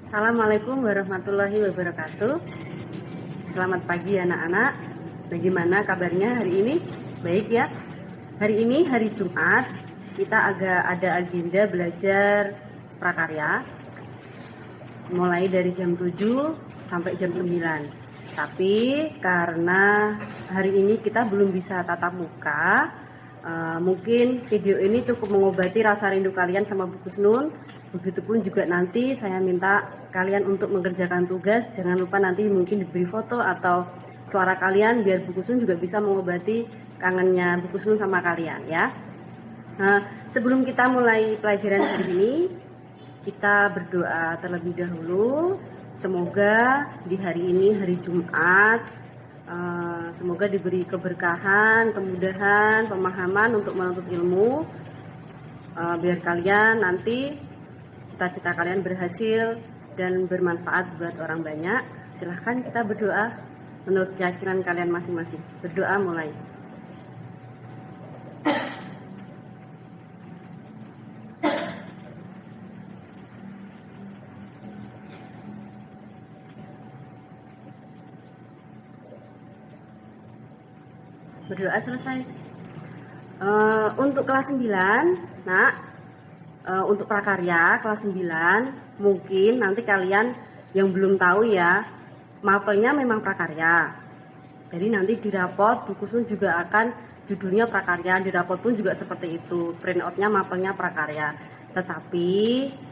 Assalamualaikum warahmatullahi wabarakatuh. Selamat pagi anak-anak. Bagaimana kabarnya hari ini? Baik ya. Hari ini hari Jumat. Kita ada agenda belajar prakarya mulai dari jam 7 sampai jam 9. Tapi karena hari ini kita belum bisa tatap muka, mungkin video ini cukup mengobati rasa rindu kalian sama Bu Kusnun. Begitupun juga nanti saya minta kalian untuk mengerjakan tugas. Jangan lupa nanti mungkin diberi foto atau suara kalian biar Bu Kusnun juga bisa mengobati kangennya Bu Kusnun sama kalian ya. Nah, sebelum kita mulai pelajaran hari ini, kita berdoa terlebih dahulu. Semoga di hari ini, hari Jumat, semoga diberi keberkahan, kemudahan, pemahaman untuk menuntut ilmu, biar kalian nanti cita-cita kalian berhasil dan bermanfaat buat orang banyak. Silahkan kita berdoa menurut keyakinan kalian masing-masing. Berdoa mulai. Berdoa selesai. Untuk kelas 9, nak, untuk prakarya kelas 9, mungkin nanti kalian yang belum tahu ya, mapelnya memang prakarya. Jadi nanti di rapot Bu Kusnun juga akan judulnya prakarya, di rapot pun juga seperti itu, printoutnya mapelnya prakarya. Tetapi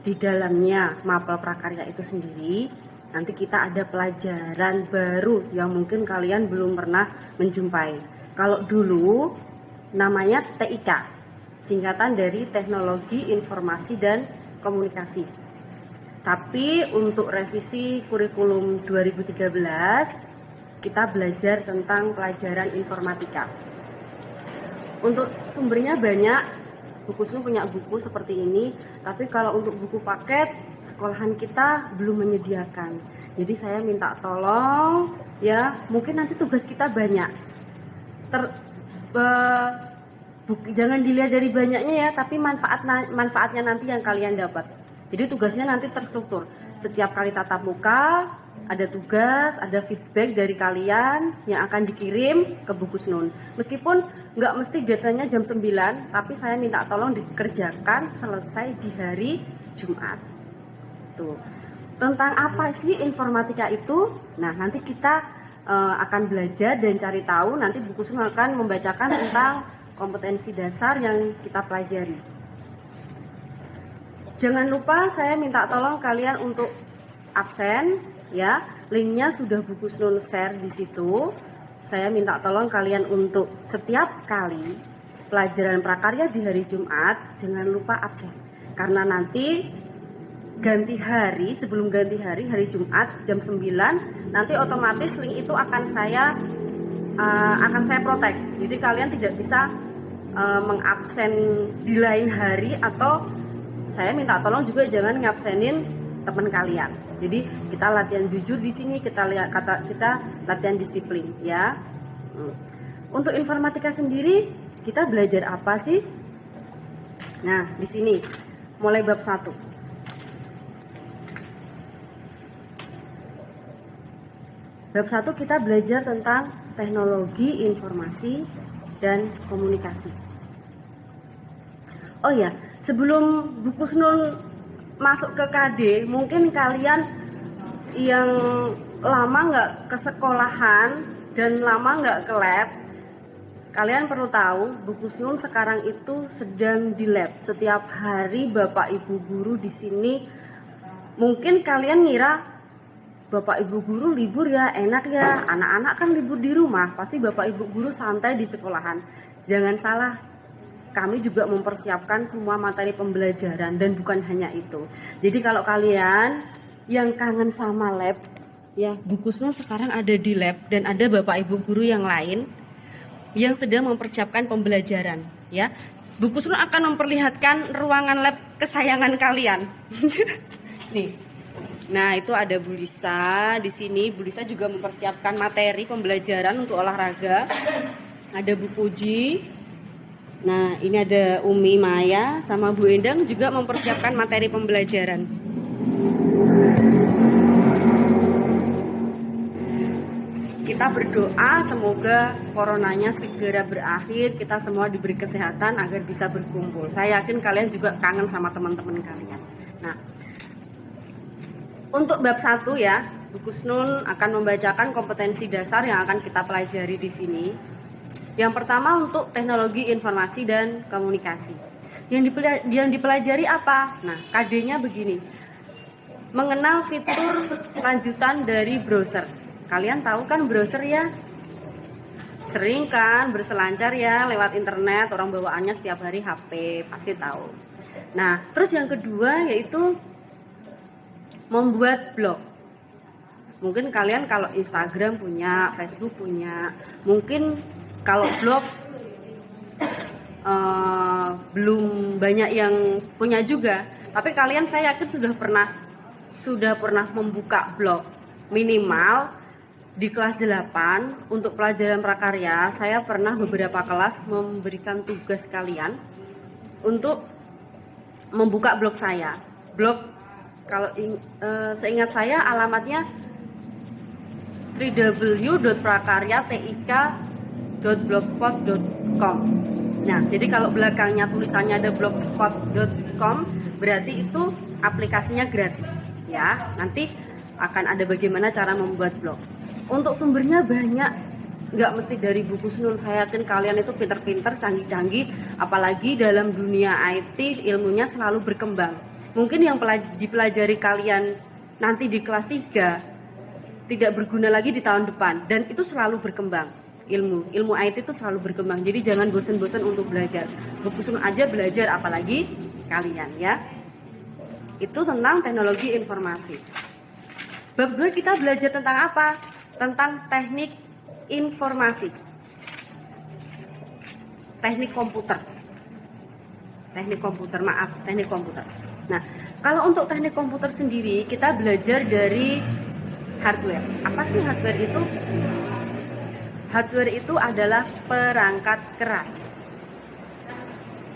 di dalamnya mapel prakarya itu sendiri, nanti kita ada pelajaran baru yang mungkin kalian belum pernah menjumpai. Kalau dulu namanya TIK, singkatan dari Teknologi Informasi dan Komunikasi. Tapi untuk revisi kurikulum 2013, kita belajar tentang pelajaran informatika. Untuk sumbernya banyak, Bu Kusnun punya buku seperti ini, tapi kalau untuk buku paket, sekolahan kita belum menyediakan. Jadi saya minta tolong, ya mungkin nanti tugas kita banyak. Jangan dilihat dari banyaknya ya, tapi manfaatnya nanti yang kalian dapat. Jadi tugasnya nanti terstruktur. Setiap kali tatap muka ada tugas, ada feedback dari kalian yang akan dikirim ke Bu Kusnun. Meskipun nggak mesti jadwalnya jam 9, tapi saya minta tolong dikerjakan selesai di hari Jumat. Tuh. Tentang apa sih informatika itu? Nah, nanti kita akan belajar dan cari tahu. Nanti Bu Kusnun akan membacakan tentang kompetensi dasar yang kita pelajari. Jangan lupa saya minta tolong kalian untuk absen ya. Linknya sudah Bu Kusnun share di situ. Saya minta tolong kalian untuk setiap kali pelajaran prakarya di hari Jumat jangan lupa absen. Karena nanti ganti hari, sebelum ganti hari Jumat jam 9, nanti otomatis link itu akan saya protek. Jadi kalian tidak bisa mengabsen di lain hari, atau saya minta tolong juga jangan ngabsenin teman kalian. Jadi kita latihan jujur di sini, kita latihan disiplin ya. Untuk informatika sendiri kita belajar apa sih? Nah, di sini mulai bab 1. Bab 1 kita belajar tentang teknologi informasi dan komunikasi. Oh ya, sebelum Bu Kusnun masuk ke KD, mungkin kalian yang lama nggak ke sekolahan dan lama nggak ke lab, kalian perlu tahu Bu Kusnun sekarang itu sedang di lab. Setiap hari Bapak Ibu guru di sini, mungkin kalian ngira Bapak Ibu guru libur ya, enak ya, anak-anak kan libur di rumah, pasti Bapak Ibu guru santai di sekolahan. Jangan salah, kami juga mempersiapkan semua materi pembelajaran dan bukan hanya itu. Jadi kalau kalian yang kangen sama lab, ya Bu Kusnun sekarang ada di lab dan ada Bapak Ibu guru yang lain yang sedang mempersiapkan pembelajaran. Ya, Bu Kusnun akan memperlihatkan ruangan lab kesayangan kalian. Nih. Nah, itu ada Bu Lisa di sini. Bu Lisa juga mempersiapkan materi pembelajaran untuk olahraga. Ada Bu Puji. Nah, ini ada Umi Maya sama Bu Endang juga mempersiapkan materi pembelajaran. Kita berdoa semoga coronanya segera berakhir, kita semua diberi kesehatan agar bisa berkumpul. Saya yakin kalian juga kangen sama teman-teman kalian. Nah, untuk bab 1 ya, Bu Kusnul akan membacakan kompetensi dasar yang akan kita pelajari di sini. Yang pertama untuk teknologi informasi dan komunikasi. Yang dipelajari apa? Nah, KD-nya begini. Mengenal fitur lanjutan dari browser. Kalian tahu kan browser ya? Sering kan berselancar ya lewat internet, orang bawaannya setiap hari HP, pasti tahu. Nah, terus yang kedua yaitu membuat blog. Mungkin kalian kalau Instagram punya, Facebook punya, mungkin kalau blog belum banyak yang punya juga. Tapi kalian saya yakin sudah pernah membuka blog. Minimal di kelas 8 untuk pelajaran prakarya, saya pernah beberapa kelas memberikan tugas kalian untuk membuka blog saya. Blog kalau seingat saya alamatnya www.prakaryatik.blogspot.com. Nah, jadi kalau belakangnya tulisannya ada blogspot.com, berarti itu aplikasinya gratis ya. Nanti akan ada bagaimana cara membuat blog. Untuk sumbernya banyak, nggak mesti dari Bu Kusnul. Saya yakin kalian itu pinter-pinter, canggih-canggih, apalagi dalam dunia IT ilmunya selalu berkembang. Mungkin yang dipelajari kalian nanti di kelas 3 tidak berguna lagi di tahun depan, dan itu selalu berkembang. Ilmu IT itu selalu berkembang. Jadi jangan bosan-bosan untuk belajar. Bu Kusnul aja belajar, apalagi kalian ya. Itu tentang teknologi informasi. Bab 2 kita belajar tentang apa? Tentang teknik informasi, teknik komputer. Nah, kalau untuk teknik komputer sendiri kita belajar dari hardware. Apa sih hardware itu? Hardware itu adalah perangkat keras.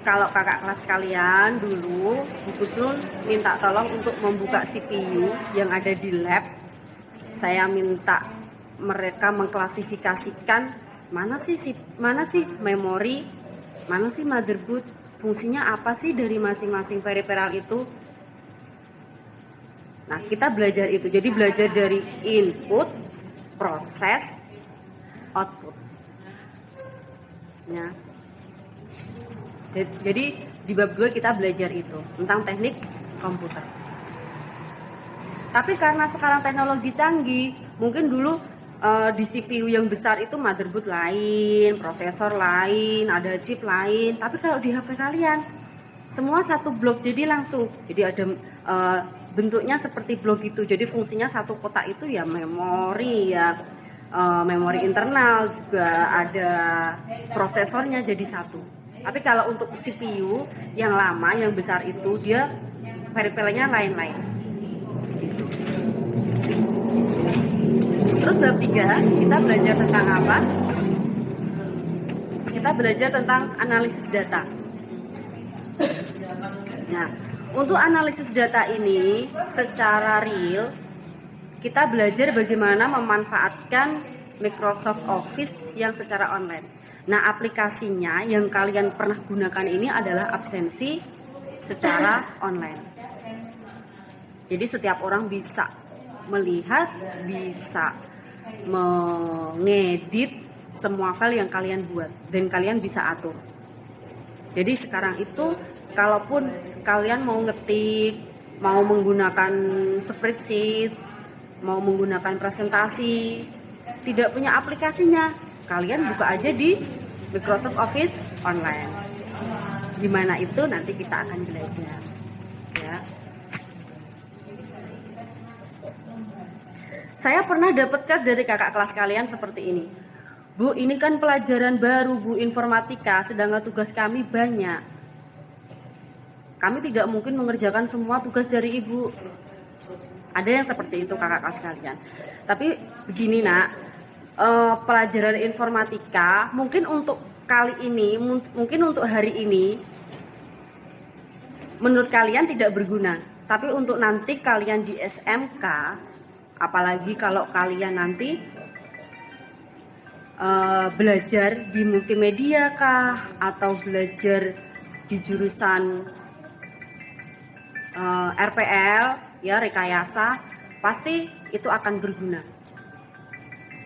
Kalau kakak kelas kalian dulu, Bu Kusnul minta tolong untuk membuka CPU yang ada di lab. Saya minta mereka mengklasifikasikan mana sih memori, mana sih motherboard, fungsinya apa sih dari masing-masing peripheral itu. Nah, kita belajar itu. Jadi belajar dari input, proses, output. Ya. Jadi di bab 2 kita belajar itu tentang teknik komputer. Tapi karena sekarang teknologi canggih, mungkin dulu di CPU yang besar itu motherboard lain, prosesor lain, ada chip lain. Tapi kalau di HP kalian semua satu blok, jadi langsung. Jadi ada bentuknya seperti blok itu. Jadi fungsinya satu kotak itu ya memori ya, memori internal, juga ada prosesornya jadi satu. Tapi kalau untuk CPU yang lama, yang besar itu dia peripheralnya lain-lain. Gitu. Terus bab 3 kita belajar tentang apa? Kita belajar tentang analisis data. Nah, untuk analisis data ini secara real kita belajar bagaimana memanfaatkan Microsoft Office yang secara online. Nah, aplikasinya yang kalian pernah gunakan ini adalah absensi secara online. Jadi setiap orang bisa melihat, bisa mengedit semua file yang kalian buat dan kalian bisa atur. Jadi sekarang itu kalaupun kalian mau ngetik, mau menggunakan spreadsheet, mau menggunakan presentasi, tidak punya aplikasinya, kalian buka aja di Microsoft Office online. Gimana itu nanti kita akan belajar ya. Saya pernah dapat chat dari kakak kelas kalian seperti ini. Bu, ini kan pelajaran baru, Bu, informatika, sedangkan tugas kami banyak. Kami tidak mungkin mengerjakan semua tugas dari Ibu. Ada yang seperti itu kakak kelas kalian. Tapi begini nak, pelajaran informatika mungkin untuk kali ini, mungkin untuk hari ini, menurut kalian tidak berguna. Tapi untuk nanti kalian di SMK, apalagi kalau kalian nanti belajar di multimedia kah, atau belajar di jurusan RPL, ya rekayasa, pasti itu akan berguna.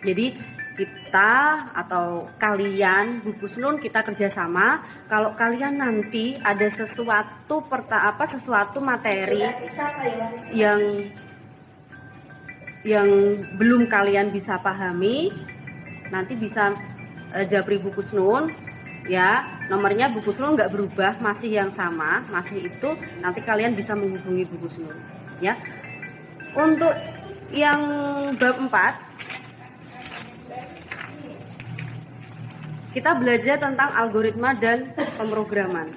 Jadi kita atau kalian Bu Pusnun kita kerjasama. Kalau kalian nanti ada sesuatu sesuatu materi yang belum kalian bisa pahami, nanti bisa japri Bu Pusnun, ya. Nomornya Bu Pusnun nggak berubah, masih yang sama, masih itu. Nanti kalian bisa menghubungi Bu Pusnun, ya. Untuk yang bab 4, kita belajar tentang algoritma dan pemrograman.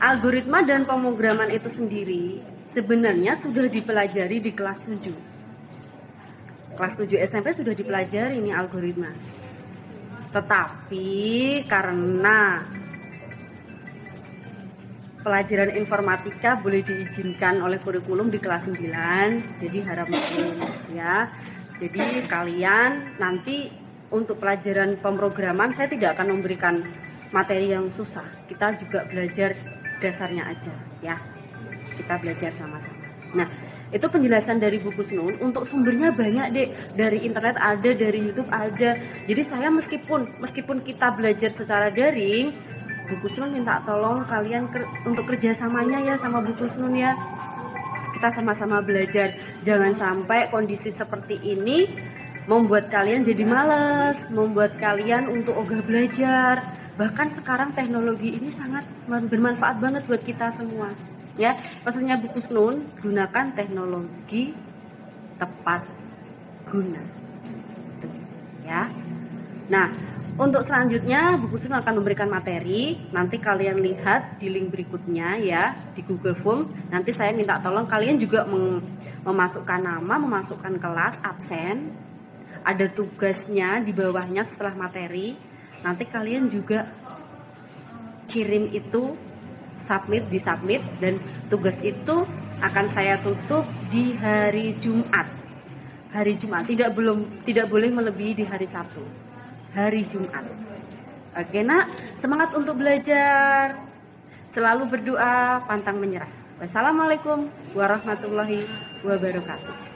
Algoritma dan pemrograman itu sendiri sebenarnya sudah dipelajari di kelas 7. Kelas 7 SMP sudah dipelajari ini algoritma. Tetapi karena pelajaran informatika boleh diizinkan oleh kurikulum di kelas 9, jadi harap maklum ya. Jadi kalian nanti untuk pelajaran pemrograman saya tidak akan memberikan materi yang susah. Kita juga belajar dasarnya aja ya. Kita belajar sama-sama. Nah, itu penjelasan dari Bu Pusnun. Untuk sumbernya banyak, Dek. Dari internet ada, dari YouTube ada. Jadi saya meskipun kita belajar secara daring, Bu Pusnun minta tolong kalian untuk kerjasamanya ya sama Bu Pusnun ya. Kita sama-sama belajar. Jangan sampai kondisi seperti ini membuat kalian jadi malas, membuat kalian untuk ogah belajar. Bahkan sekarang teknologi ini sangat bermanfaat banget buat kita semua. Ya, pesannya Bu Pusnun, gunakan teknologi tepat guna. Tuh, ya. Nah, untuk selanjutnya Bu Pusnun akan memberikan materi. Nanti kalian lihat di link berikutnya ya, di Google Form. Nanti saya minta tolong kalian juga memasukkan nama, memasukkan kelas, absen. Ada tugasnya di bawahnya setelah materi. Nanti kalian juga kirim itu, di submit, dan tugas itu akan saya tutup di hari Jumat. Hari Jumat tidak boleh melebihi di hari Sabtu. Hari Jumat. Oke nak, semangat untuk belajar. Selalu berdoa, pantang menyerah. Wassalamualaikum warahmatullahi wabarakatuh.